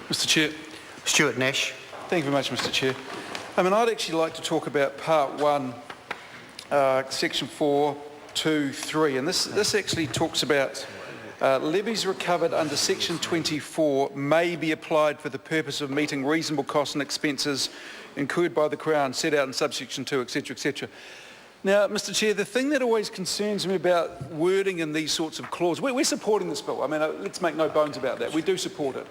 Mr Chair. Stuart Nash. Thank you very much, Mr Chair. I'd actually like to talk about Part 1, Section 4.2.3, and this actually talks about levies recovered under Section 24 may be applied for the purpose of meeting reasonable costs and expenses incurred by the Crown, set out in subsection 2, etc., etc. Now, Mr Chair, the thing that always concerns me about wording in these sorts of clauses, we're supporting this bill. Let's make no bones about that. We do support it.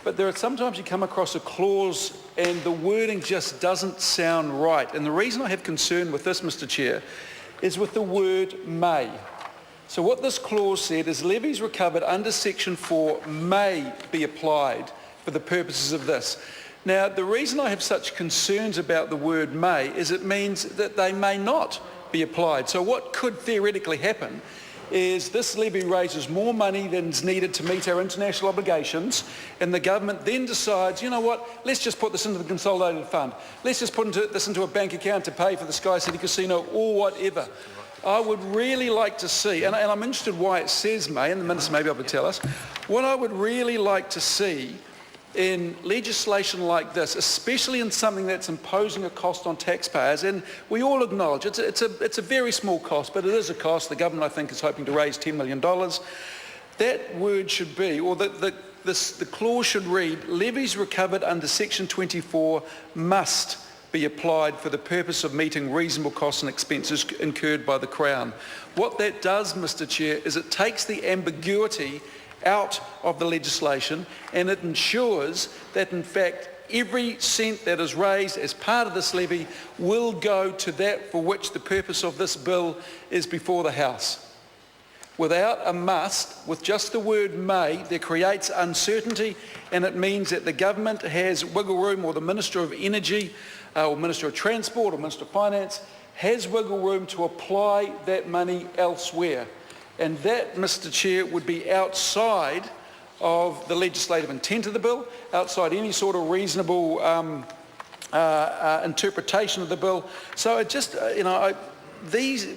But there are sometimes you come across a clause and the wording just doesn't sound right. And the reason I have concern with this, Mr Chair, is with the word may. So what this clause said is levies recovered under Section 4 may be applied for the purposes of this. Now, the reason I have such concerns about the word may is it means that they may not be applied. So what could theoretically happen is this levy raises more money than is needed to meet our international obligations, and the government then decides, you know what, let's just put this into the consolidated fund. Let's just put this into a bank account to pay for the Sky City Casino or whatever. I would really like to see, and I'm interested why it says may, and the Minister may be able to tell us, what I would really like to see in legislation like this, especially in something that's imposing a cost on taxpayers, and we all acknowledge it's a very small cost, but it is a cost. The government, I think, is hoping to raise $10 million. That word should be, or the clause should read, levies recovered under Section 24 must be applied for the purpose of meeting reasonable costs and expenses incurred by the Crown. What that does, Mr Chair, is it takes the ambiguity out of the legislation, and it ensures that in fact every cent that is raised as part of this levy will go to that for which the purpose of this bill is before the House. Without a must, with just the word may, there creates uncertainty, and it means that the government has wiggle room, or the Minister of Energy or Minister of Transport or Minister of Finance has wiggle room to apply that money elsewhere. And that, Mr Chair, would be outside of the legislative intent of the bill, outside any sort of reasonable interpretation of the bill. So it just,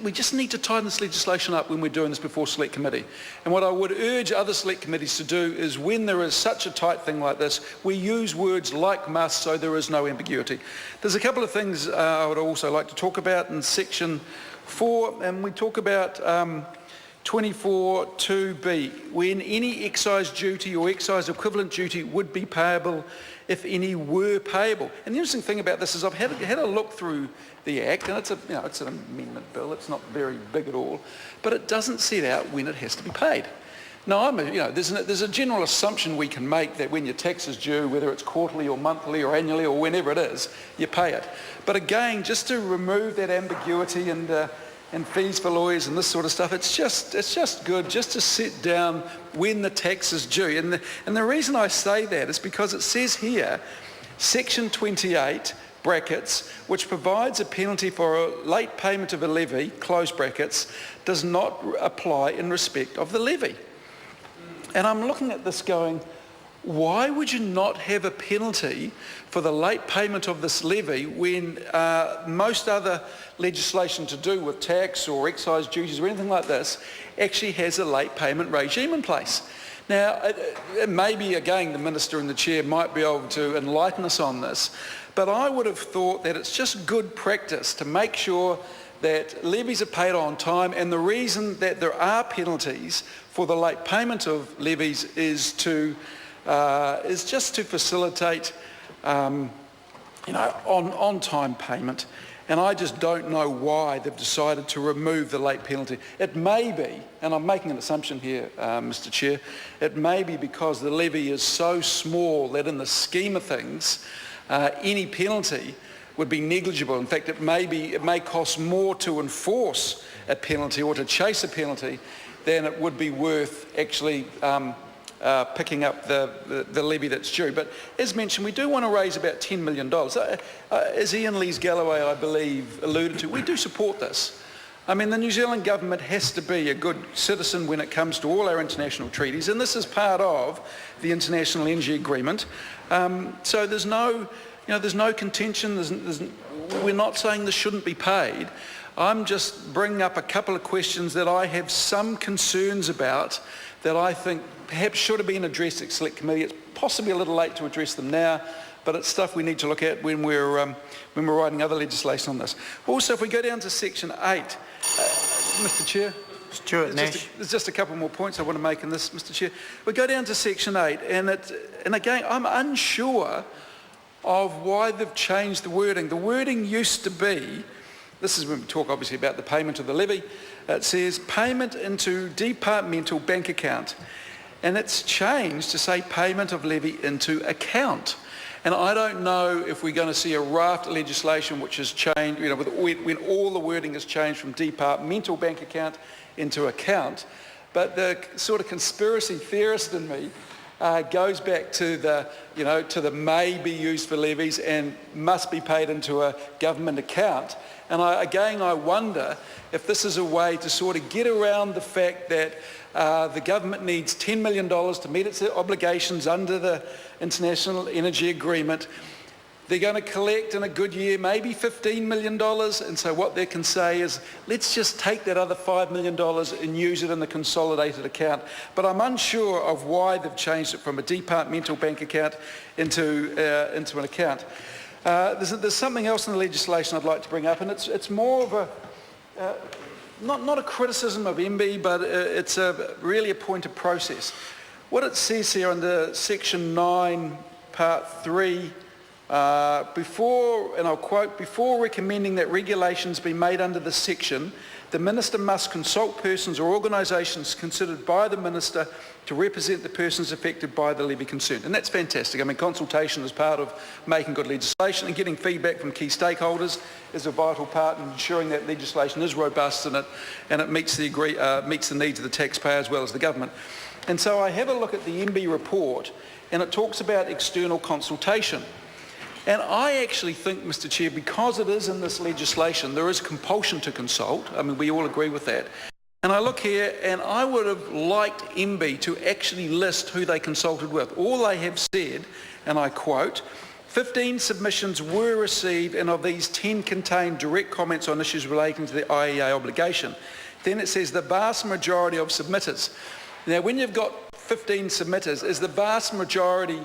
we just need to tighten this legislation up when we're doing this before Select Committee. And what I would urge other Select Committees to do is, when there is such a tight thing like this, we use words like must so there is no ambiguity. There's a couple of things I would also like to talk about in Section 4, and we talk about 24.2b, when any excise duty or excise equivalent duty would be payable if any were payable. And the interesting thing about this is I've had a look through the Act, and it's an amendment bill, it's not very big at all, but it doesn't set out when it has to be paid. Now, there's a general assumption we can make that when your tax is due, whether it's quarterly or monthly or annually or whenever it is, you pay it. But again, just to remove that ambiguity and fees for lawyers and this sort of stuff, it's just good just to sit down when the tax is due. And the reason I say that is because it says here, Section 28, brackets, which provides a penalty for a late payment of a levy, close brackets, does not apply in respect of the levy. And I'm looking at this going, why would you not have a penalty for the late payment of this levy when most other legislation to do with tax or excise duties or anything like this actually has a late payment regime in place? Now, maybe again the Minister and the Chair might be able to enlighten us on this, but I would have thought that it's just good practice to make sure that levies are paid on time, and the reason that there are penalties for the late payment of levies is just to facilitate on-time payment. And I just don't know why they've decided to remove the late penalty. It may be, and I'm making an assumption here, Mr Chair, it may be because the levy is so small that in the scheme of things, any penalty would be negligible. In fact, it may cost more to enforce a penalty or to chase a penalty than it would be worth actually picking up the levy that's due. But as mentioned, we do want to raise about $10 million. As Ian Lees-Galloway, I believe, alluded to, we do support this. I mean, the New Zealand government has to be a good citizen when it comes to all our international treaties, and this is part of the International Energy Agreement. So there's no contention. We're not saying this shouldn't be paid. I'm just bringing up a couple of questions that I have some concerns about that I think perhaps should have been addressed at Select Committee. It's possibly a little late to address them now, but it's stuff we need to look at when we're writing other legislation on this. Also, if we go down to Section 8, Mr Chair. Stuart Nash. There's just a couple more points I want to make in this, Mr Chair. We go down to Section 8, and again, I'm unsure of why they've changed the wording. The wording used to be, this is when we talk obviously about the payment of the levy, it says payment into departmental bank account, and it's changed to say payment of levy into account. And I don't know if we're going to see a raft of legislation which has changed, when all the wording has changed from departmental bank account into account. But the sort of conspiracy theorist in me goes back to the may be used for levies and must be paid into a government account. And I wonder if this is a way to sort of get around the fact that the government needs $10 million to meet its obligations under the International Energy Agreement. They're going to collect in a good year maybe $15 million, and so what they can say is, let's just take that other $5 million and use it in the consolidated account. But I'm unsure of why they've changed it from a departmental bank account into an account. There's something else in the legislation I'd like to bring up, and it's more of a, not a criticism of MB, but it's really a point of process. What it says here under Section 9, Part 3, and I'll quote, before recommending that regulations be made under this section, the Minister must consult persons or organisations considered by the Minister to represent the persons affected by the levy concerned. And that's fantastic. I mean, consultation is part of making good legislation, and getting feedback from key stakeholders is a vital part in ensuring that legislation is robust and it meets the needs of the taxpayer as well as the government. And so I have a look at the MB report, and it talks about external consultation. And I actually think, Mr Chair, because it is in this legislation, there is compulsion to consult. I mean, we all agree with that. And I look here, and I would have liked MB to actually list who they consulted with. All they have said, and I quote, 15 submissions were received, and of these 10 contained direct comments on issues relating to the IEA obligation. Then it says the vast majority of submitters. Now, when you've got 15 submitters, is the vast majority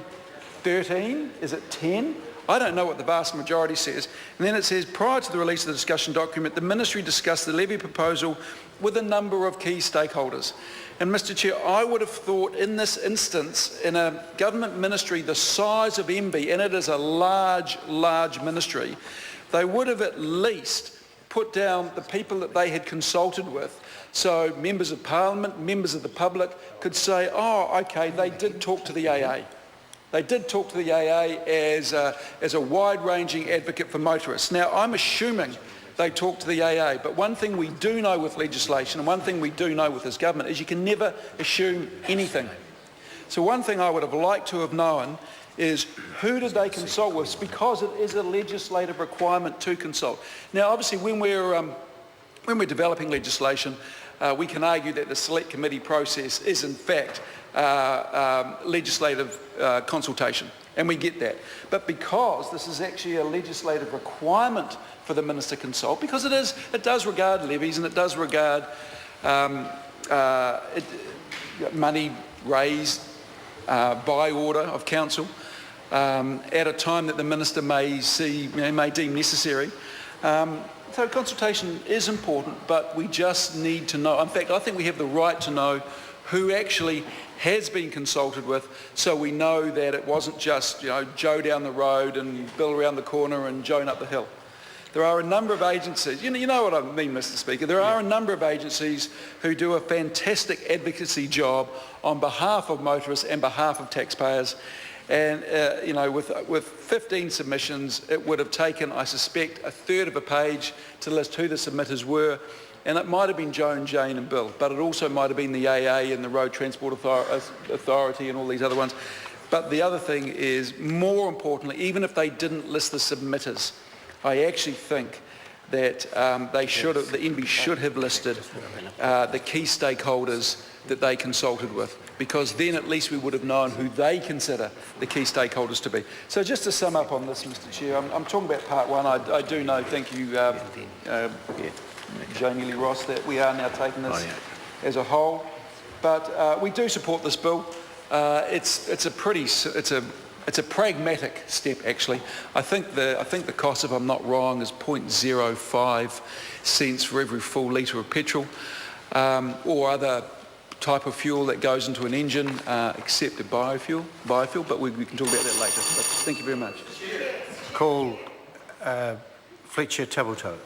13? Is it 10? I don't know what the vast majority says. And then it says, prior to the release of the discussion document, the Ministry discussed the levy proposal with a number of key stakeholders. And Mr Chair, I would have thought in this instance, in a government ministry the size of MB, and it is a large, large ministry, they would have at least put down the people that they had consulted with. So members of Parliament, members of the public could say, oh, okay, they did talk to the AA. They did talk to the AA as a wide-ranging advocate for motorists. Now, I'm assuming they talked to the AA, but one thing we do know with legislation, and one thing we do know with this government, is you can never assume anything. So one thing I would have liked to have known is who did they consult with, because it is a legislative requirement to consult. Now, obviously, when we're developing legislation, we can argue that the Select Committee process is, in fact, legislative consultation, and we get that. But because this is actually a legislative requirement for the Minister to consult, because it does regard levies, and it does regard money raised by order of Council at a time that the Minister may deem necessary. So consultation is important, but we just need to know. In fact, I think we have the right to know who actually has been consulted with, so we know that it wasn't just Joe down the road and Bill around the corner and Joan up the hill. There are a number of agencies, you know what I mean, Mr Speaker, there are a number of agencies who do a fantastic advocacy job on behalf of motorists and behalf of taxpayers. And with 15 submissions, it would have taken, I suspect, a third of a page to list who the submitters were. And it might have been Joan, Jane and Bill, but it also might have been the AA and the Road Transport Authority and all these other ones. But the other thing is, more importantly, even if they didn't list the submitters, I actually think that the MB should have listed the key stakeholders that they consulted with, because then at least we would have known who they consider the key stakeholders to be. So just to sum up on this, Mr Chair, I'm talking about part one. I do know, thank you, Janie Lee Ross, that we are now taking this as a whole. But we do support this bill. It's a pragmatic step, actually. I think the cost, if I'm not wrong, is 0.05 cents for every full litre of petrol, or other type of fuel that goes into an engine, except a biofuel. But we can talk about that later. But thank you very much. Call Fletcher Tabletoe.